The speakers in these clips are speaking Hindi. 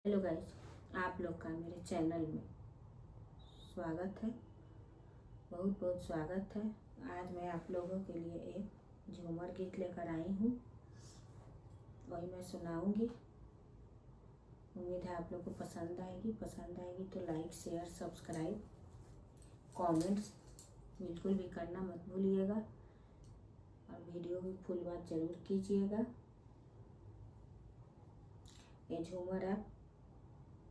हेलो गाइस, आप लोग का मेरे चैनल में स्वागत है। बहुत बहुत स्वागत है। आज मैं आप लोगों के लिए एक झूमर गीत लेकर आई हूँ, वही मैं सुनाऊंगी। उम्मीद है आप लोग को पसंद आएगी तो लाइक, शेयर, सब्सक्राइब, कमेंट्स बिल्कुल भी करना मत भूलिएगा और वीडियो की फुल बात ज़रूर कीजिएगा। ये झूमर आप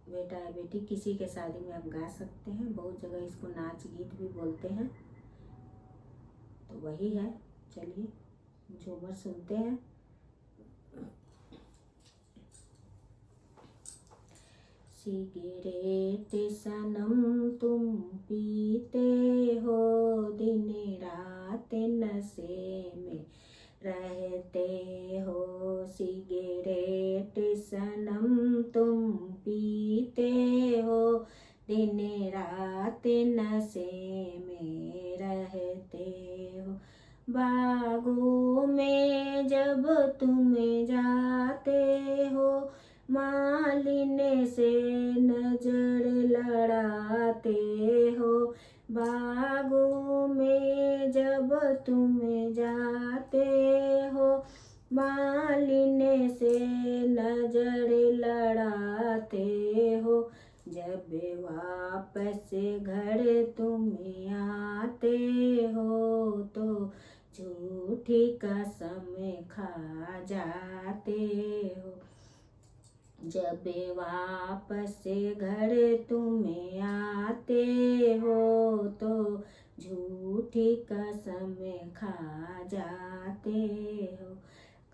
बेटा या बेटी किसी के शादी में आप गा सकते हैं। बहुत जगह इसको नाच गीत भी बोलते हैं, तो वही है। चलिए झूमर सुनते हैं। सिगरेट सनम तुम पीते हो, दिन रात नशे में रहते हो। सिगरेट सनम तुम पीते हो, दिन रात नशे में रहते हो। बागों में जब तुम जाते हो, मालिन से नजर लड़ाते हो। बागों में जब तुम जाते हो, मालिन से नजर लड़ाते हो। जब वापस घर तुम आते हो, तो झूठी कसम खा जाते हो। जब वापस घर तुम आते हो, तो झूठी कसम खा जाते हो।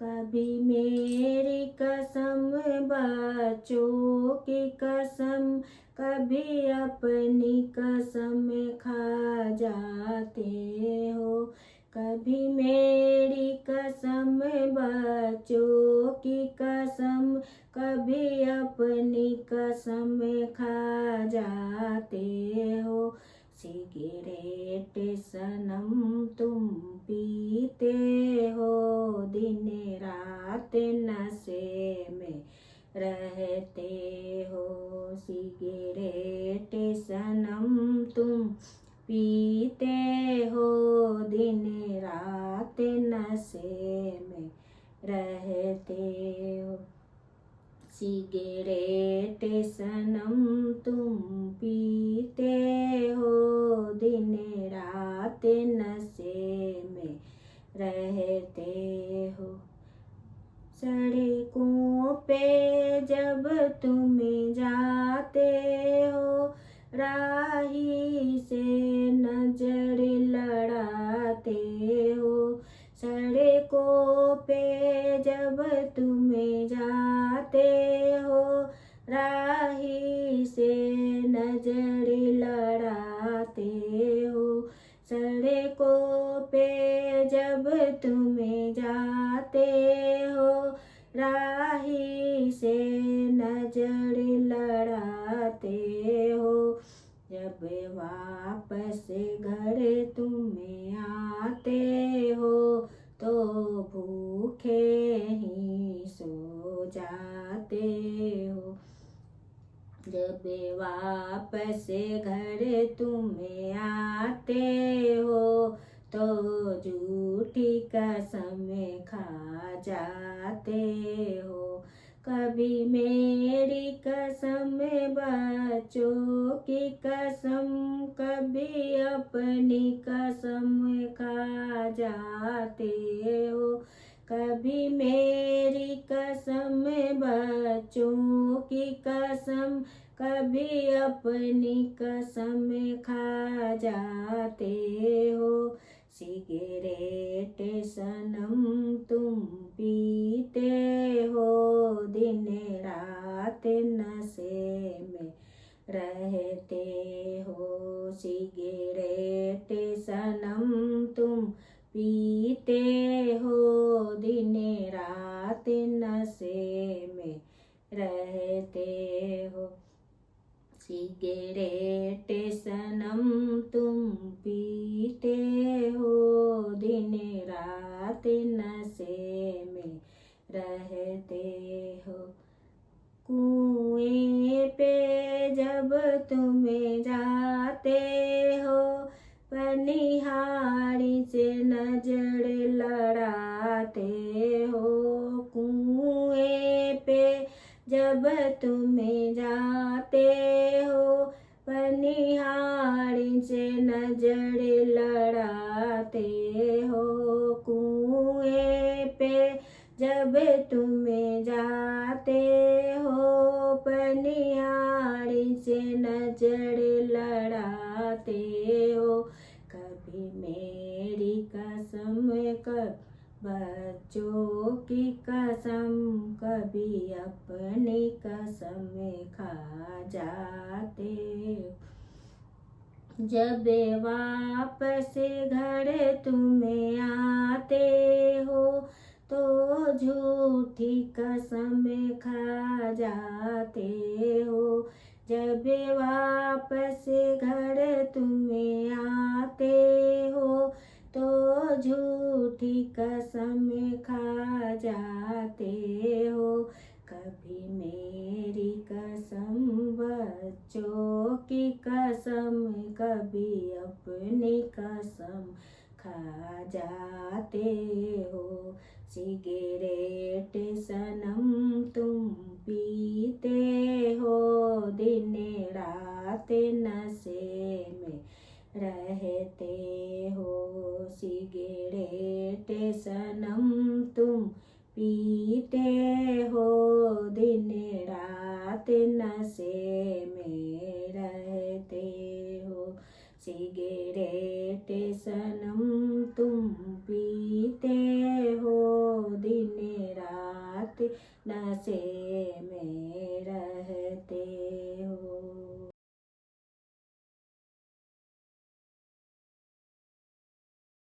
कभी मेरी कसम, बच्चों की कसम, कभी अपनी कसम खा जाते हो। कभी मेरी कसम, बच्चों की कसम, कभी अपनी कसम खा जाते हो। सिगरेट सनम तुम पीते हो, दिन रात नशे में रहते हो। सिगरेट सनम तुम पीते हो, दिन रात नशे में रहते हो। सिगरेट सनम तुम पीते हो, दिन रात नशे में रहते हो। सड़कों पे जब तुम जाते हो, राही से नजर लड़ाते हो। सड़कों पे जब तुम जाते हो, राही से नजर लड़ाते हो। सड़कों पे जब तुम जाते हो, राही से नजर लड़ाते हो। जब वापस घर तुम आते हो, तो भूखे ही सो जाते हो। जब वापस घर तुम आते हो, तो झूठी कसम खा जाते हो। कभी मेरी कसम, बच्चों की कसम, कभी अपनी कसम खा जाते हो। कभी मेरी कसम, बच्चों की कसम, कभी अपनी कसम खा जाते हो। सिगरेट सनम तुम पीते हो, दिन रात नशे में रहते हो। सिगरेट सनम तुम पीते हो, दिन रात नशे में रहते हो। सिगरेट सनम तुम पीते हो, दिन रात नशे में रहते हो। कुएं पे जब तुम जाते हो, पनिहारी से नजर लड़ाते हो। कुएं पे जब तुम जाते हो, पनिहारी से नजर लड़ाते हो। कुएं पे जब तुम जाते हो, पनिहारी से नजर लड़ाते हो। कभी मेरी कसम, कभी बच्चों की कसम, कभी अपनी कसम खा जाते हो। जब वापस घर तुम आते हो, तो झूठी कसम खा जाते हो। जब वापस घर तुम आते हो, तो झूठी कसम खा जाते हो। कभी मेरी कसम, बच्चों की कसम, कभी अपनी कसम खा जाते हो। सिगरेट सनम तुम पीते हो, दिन रात नशे में रहते हो। सिगरेट सनम तुम पीते हो, दिन रात नशे में रहते हो। सिगरेट सनम तुम पीते हो, दिन रात नशे में